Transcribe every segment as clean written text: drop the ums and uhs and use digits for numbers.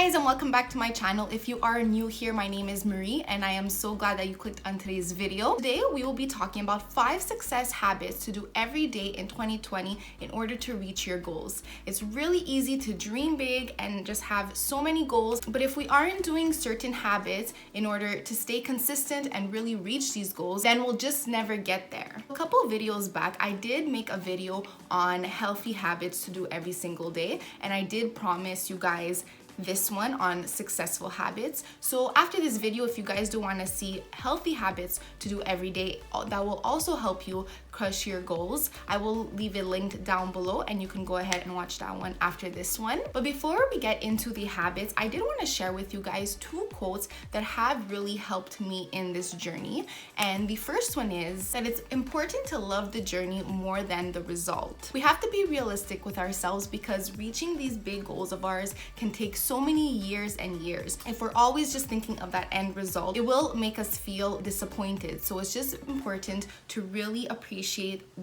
guys, and welcome back to my channel. If you are new here, my name is Marie and I am so glad that you clicked on today's video. Today we will be talking about 5 success habits to do every day in 2020 in order to reach your goals. It's really easy to dream big and just have so many goals, but if we aren't doing certain habits in order to stay consistent and really reach these goals, then we'll just never get there. A couple videos back, I did make a video on healthy habits to do every single day, and I did promise you guys this one on successful habits. So after this video, if you guys do want to see healthy habits to do every day that will also help you crush your goals, I will leave it linked down below and you can go ahead and watch that one after this one. But before we get into the habits, I did want to share with you guys 2 quotes that have really helped me in this journey. And the first one is that it's important to love the journey more than the result. We have to be realistic with ourselves because reaching these big goals of ours can take so many years and years. If we're always just thinking of that end result, it will make us feel disappointed. So it's just important to really appreciate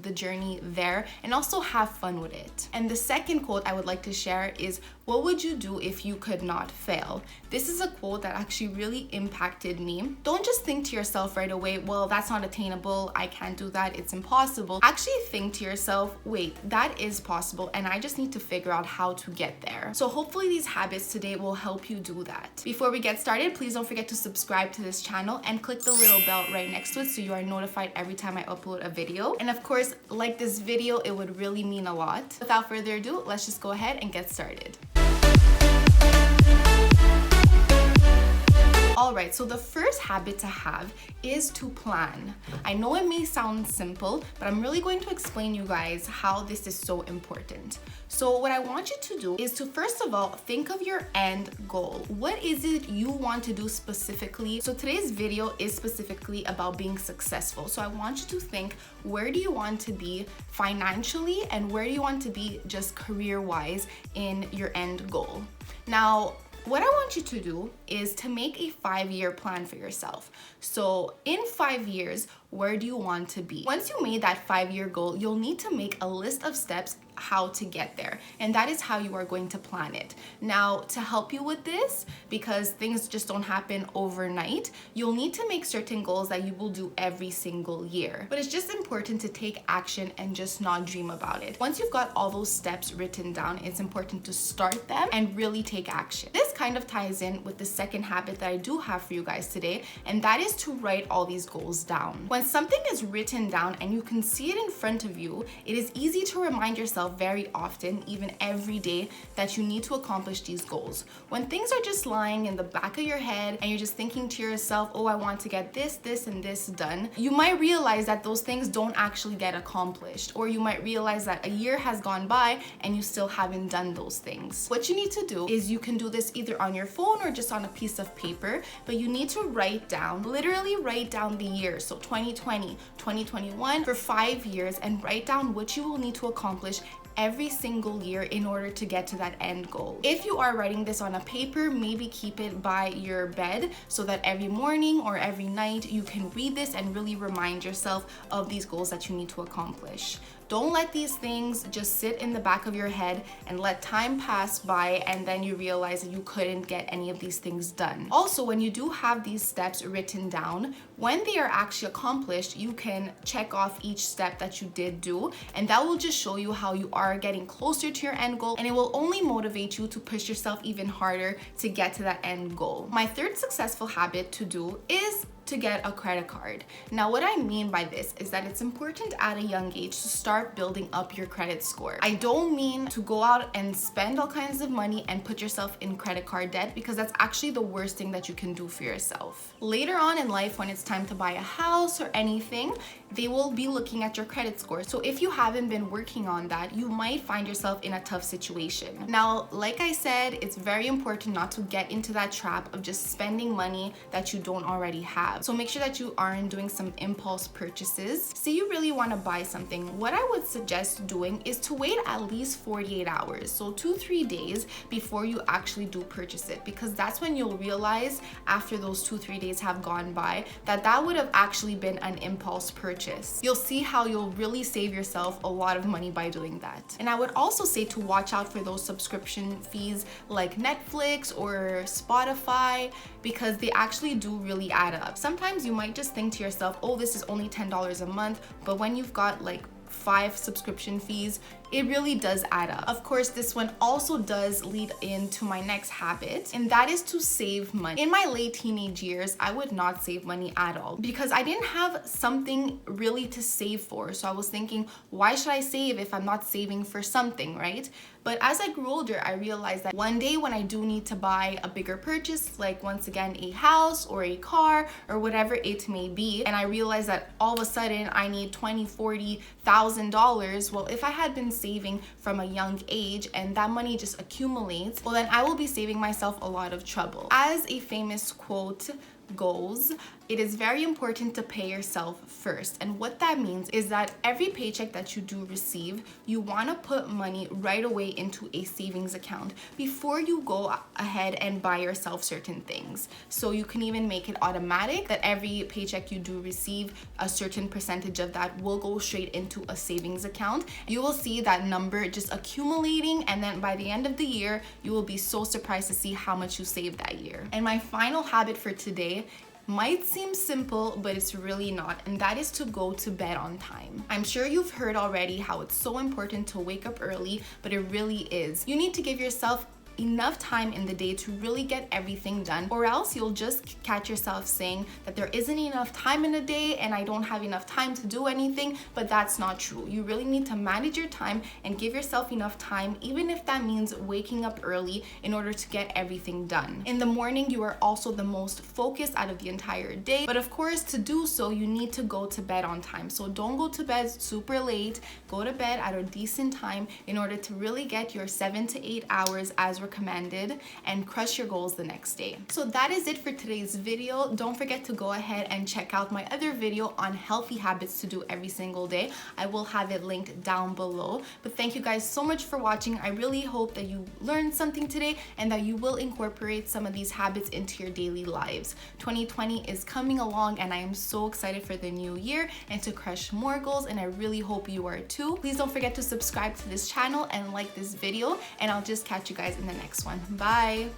the journey there and also have fun with it. And the second quote I would like to share is, what would you do if you could not fail? This is a quote that actually really impacted me. Don't just think to yourself right away, well, that's not attainable, I can't do that, it's impossible. Actually think to yourself, wait, that is possible and I just need to figure out how to get there. So hopefully these habits today will help you do that. Before we get started, please don't forget to subscribe to this channel and click the little bell right next to it so you are notified every time I upload a video. And of course, like this video, it would really mean a lot. Without further ado, let's just go ahead and get started. Alright, so the first habit to have is to plan. I know it may sound simple, but I'm really going to explain you guys how this is so important. So what I want you to do is to first of all, think of your end goal. What is it you want to do specifically? So today's video is specifically about being successful. So I want you to think, where do you want to be financially and where do you want to be just career-wise in your end goal? Now, what I want you to do is to make a 5-year plan for yourself. So in 5 years, where do you want to be? Once you made that 5-year goal, you'll need to make a list of steps how to get there. And that is how you are going to plan it. Now, to help you with this, because things just don't happen overnight, you'll need to make certain goals that you will do every single year. But it's just important to take action and just not dream about it. Once you've got all those steps written down, it's important to start them and really take action. This kind of ties in with the second habit that I do have for you guys today, and that is to write all these goals down. When something is written down and you can see it in front of you, it is easy to remind yourself very often, even every day, that you need to accomplish these goals. When things are just lying in the back of your head and you're just thinking to yourself, oh, I want to get this, this, and this done, you might realize that those things don't actually get accomplished, or you might realize that a year has gone by and you still haven't done those things. What you need to do is you can do this either on your phone or just on a piece of paper, but you need to write down, literally write down the years. So 2020, 2021 for 5 years, and write down what you will need to accomplish every single year in order to get to that end goal. If you are writing this on a paper, maybe keep it by your bed so that every morning or every night you can read this and really remind yourself of these goals that you need to accomplish. Don't let these things just sit in the back of your head and let time pass by and then you realize that you couldn't get any of these things done. Also, when you do have these steps written down, when they are actually accomplished, you can check off each step that you did do, and that will just show you how you are getting closer to your end goal, and it will only motivate you to push yourself even harder to get to that end goal. My third successful habit to do is to get a credit card. Now, what I mean by this is that it's important at a young age to start building up your credit score. I don't mean to go out and spend all kinds of money and put yourself in credit card debt, because that's actually the worst thing that you can do for yourself. Later on in life, when it's time to buy a house or anything, they will be looking at your credit score. So if you haven't been working on that, you might find yourself in a tough situation. Now, like I said, it's very important not to get into that trap of just spending money that you don't already have. have. So make sure that you aren't doing some impulse purchases. Say you really want to buy something, what I would suggest doing is to wait at least 48 hours, so 2-3 days before you actually do purchase it, because that's when you'll realize after those 2-3 days have gone by that that would have actually been an impulse purchase. You'll see how you'll really save yourself a lot of money by doing that. And I would also say to watch out for those subscription fees like Netflix or Spotify, because they actually do really add up. Sometimes you might just think to yourself, oh, this is only $10 a month, but when you've got like 5 subscription fees, it really does add up. Of course, this one also does lead into my next habit, and that is to save money. In my late teenage years, I would not save money at all because I didn't have something really to save for. So I was thinking, why should I save if I'm not saving for something, right? But as I grew older, I realized that one day when I do need to buy a bigger purchase, like once again, a house or a car or whatever it may be, and I realized that all of a sudden I need $20,000, $40,000, well, if I had been saving from a young age and that money just accumulates, well, then I will be saving myself a lot of trouble. As a famous quote goes, it is very important to pay yourself first. And what that means is that every paycheck that you do receive, you want to put money right away into a savings account before you go ahead and buy yourself certain things. So you can even make it automatic that every paycheck you do receive, a certain percentage of that will go straight into a savings account. You will see that number just accumulating, and then by the end of the year, you will be so surprised to see how much you saved that year. And my final habit for today might seem simple, but it's really not, and that is to go to bed on time. I'm sure you've heard already how it's so important to wake up early, but it really is. You need to give yourself enough time in the day to really get everything done, or else you'll just catch yourself saying that there isn't enough time in a day and I don't have enough time to do anything, but that's not true. You really need to manage your time and give yourself enough time, even if that means waking up early in order to get everything done. In the morning, you are also the most focused out of the entire day, but of course, to do so, you need to go to bed on time. So don't go to bed super late, go to bed at a decent time in order to really get your 7 to 8 hours as recommended and crush your goals the next day. So that is it for today's video. Don't forget to go ahead and check out my other video on healthy habits to do every single day. I will have it linked down below. But thank you guys so much for watching. I really hope that you learned something today and that you will incorporate some of these habits into your daily lives. 2020 is coming along and I am so excited for the new year and to crush more goals, and I really hope you are too. Please don't forget to subscribe to this channel and like this video, and I'll just catch you guys in the next one. Bye.